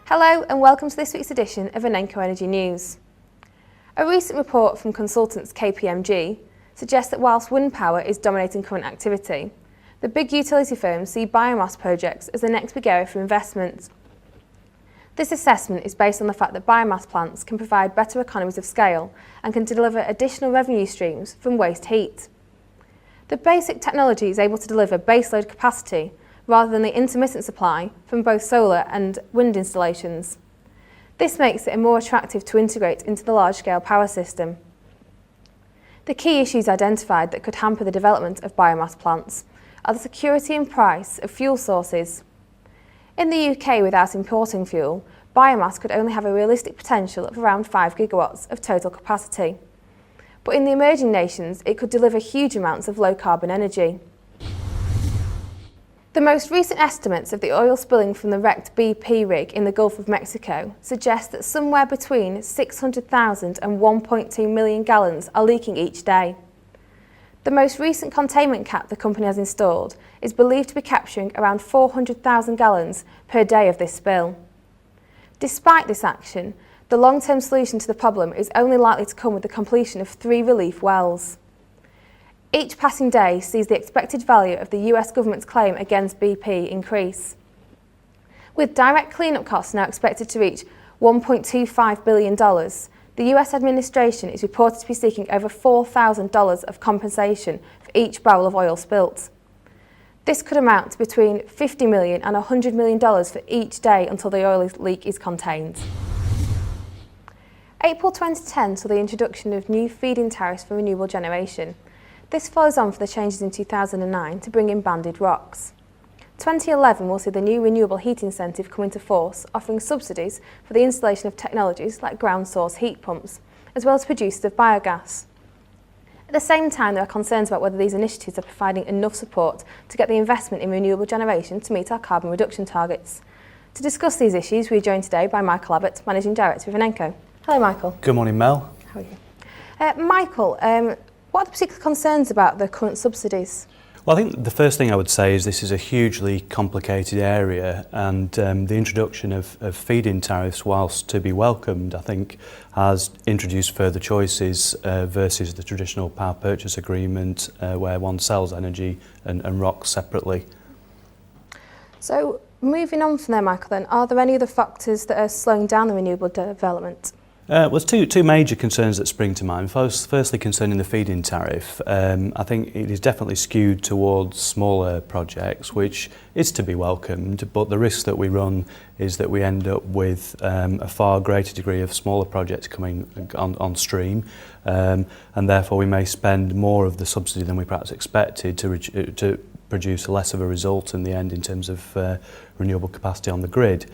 Hello and welcome to this week's edition of Inenco Energy News. A recent report from consultants KPMG suggests that whilst wind power is dominating current activity, the big utility firms see biomass projects as the next big area for investment. This assessment is based on the fact that biomass plants can provide better economies of scale and can deliver additional revenue streams from waste heat. The basic technology is able to deliver baseload capacity rather than the intermittent supply from both solar and wind installations. This makes it more attractive to integrate into the large-scale power system. The key issues identified that could hamper the development of biomass plants are the security and price of fuel sources. In the UK, without importing fuel, biomass could only have a realistic potential of around 5 gigawatts of total capacity. But in the emerging nations, it could deliver huge amounts of low-carbon energy. The most recent estimates of the oil spilling from the wrecked BP rig in the Gulf of Mexico suggest that somewhere between 600,000 and 1.2 million gallons are leaking each day. The most recent containment cap the company has installed is believed to be capturing around 400,000 gallons per day of this spill. Despite this action, the long-term solution to the problem is only likely to come with the completion of 3 relief wells. Each passing day sees the expected value of the US government's claim against BP increase. With direct cleanup costs now expected to reach $1.25 billion, the US administration is reported to be seeking over $4,000 of compensation for each barrel of oil spilt. This could amount to between $50 million and $100 million for each day until the oil leak is contained. April 2010 saw the introduction of new feed-in tariffs for renewable generation. This follows on from the changes in 2009 to bring in banded ROCs. 2011 will see the new renewable heat incentive come into force, offering subsidies for the installation of technologies like ground source heat pumps, as well as producers of biogas. At the same time, there are concerns about whether these initiatives are providing enough support to get the investment in renewable generation to meet our carbon reduction targets. To discuss these issues, we are joined today by Michael Abbott, Managing Director of Inenco. Hello, Michael. Good morning, Mel. How are you? Michael, what are the particular concerns about the current subsidies? Well, I think the first thing I would say is this is a hugely complicated area, and the introduction of feed-in tariffs, whilst to be welcomed, I think has introduced further choices versus the traditional power purchase agreement where one sells energy and ROCs separately. So, moving on from there, Michael, then, are there any other factors that are slowing down the renewable development? There's two major concerns that spring to mind. Firstly, concerning the feed-in tariff, I think it is definitely skewed towards smaller projects, which is to be welcomed, but the risk that we run is that we end up with a far greater degree of smaller projects coming on stream, and therefore we may spend more of the subsidy than we perhaps expected to produce less of a result in the end in terms of renewable capacity on the grid.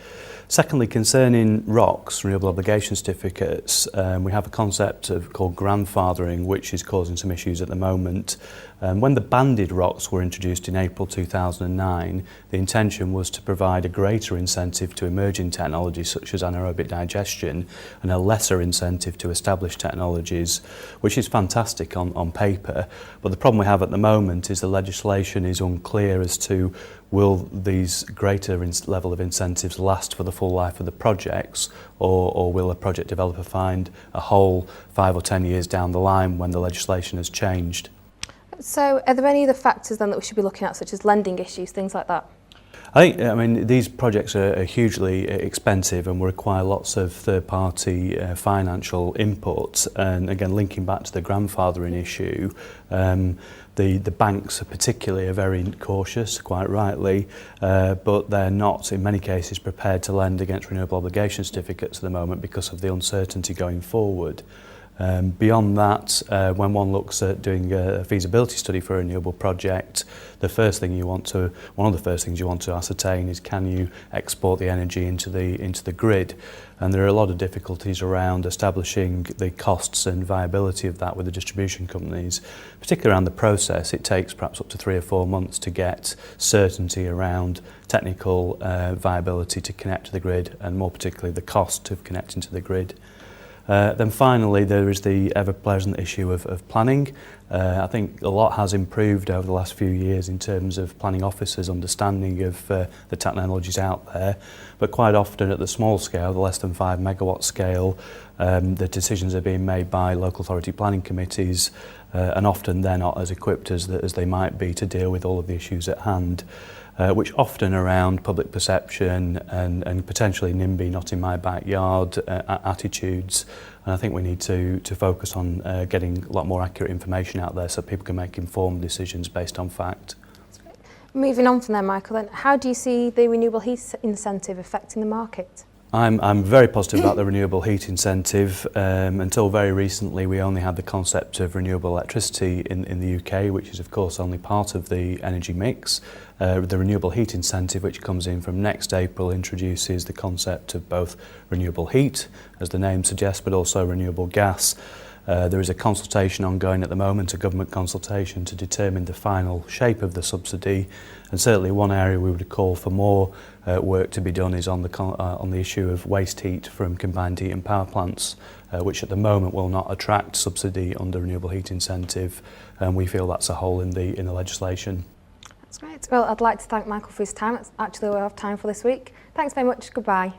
Secondly, concerning ROCs, renewable obligation certificates, we have a concept called grandfathering, which is causing some issues at the moment. When the banded ROCs were introduced in April 2009, the intention was to provide a greater incentive to emerging technologies such as anaerobic digestion and a lesser incentive to established technologies, which is fantastic on paper. But the problem we have at the moment is the legislation is unclear as to will these greater level of incentives last for the full life of the projects, or will a project developer find a hole 5 or 10 years down the line when the legislation has changed? So are there any other factors then that we should be looking at, such as lending issues, things like that? I mean, these projects are hugely expensive and will require lots of third-party financial input. And again, linking back to the grandfathering issue, the banks particularly are very cautious, quite rightly, but they're not, in many cases, prepared to lend against renewable obligation certificates at the moment because of the uncertainty going forward. Beyond that, when one looks at doing a feasibility study for a renewable project, one of the first things you want to ascertain is, can you export the energy into the grid? And there are a lot of difficulties around establishing the costs and viability of that with the distribution companies, particularly around the process. It takes perhaps up to 3 or 4 months to get certainty around technical viability to connect to the grid, and more particularly the cost of connecting to the grid. Then finally, there is the ever-present issue of planning. I think a lot has improved over the last few years in terms of planning officers' understanding of the technologies out there, but quite often at the small scale, the less than 5 megawatt scale, the decisions are being made by local authority planning committees, and often they're not as equipped as they might be to deal with all of the issues at hand. Which often around public perception and potentially NIMBY, not in my backyard attitudes. And I think we need to focus on getting a lot more accurate information out there so people can make informed decisions based on fact. Moving on from there, Michael, then, how do you see the renewable heat incentive affecting the market? I'm very positive about the renewable heat incentive. Until very recently, we only had the concept of renewable electricity in the UK, which is of course only part of the energy mix. The renewable heat incentive, which comes in from next April, introduces the concept of both renewable heat, as the name suggests, but also renewable gas. There is a consultation ongoing at the moment, a government consultation to determine the final shape of the subsidy, and certainly one area we would call for more work to be done is on the issue of waste heat from combined heat and power plants, which at the moment will not attract subsidy under renewable heat incentive, and we feel that's a hole in the legislation. That's great. Well, I'd like to thank Michael for his time. That's actually all we have time for this week. Thanks very much. Goodbye.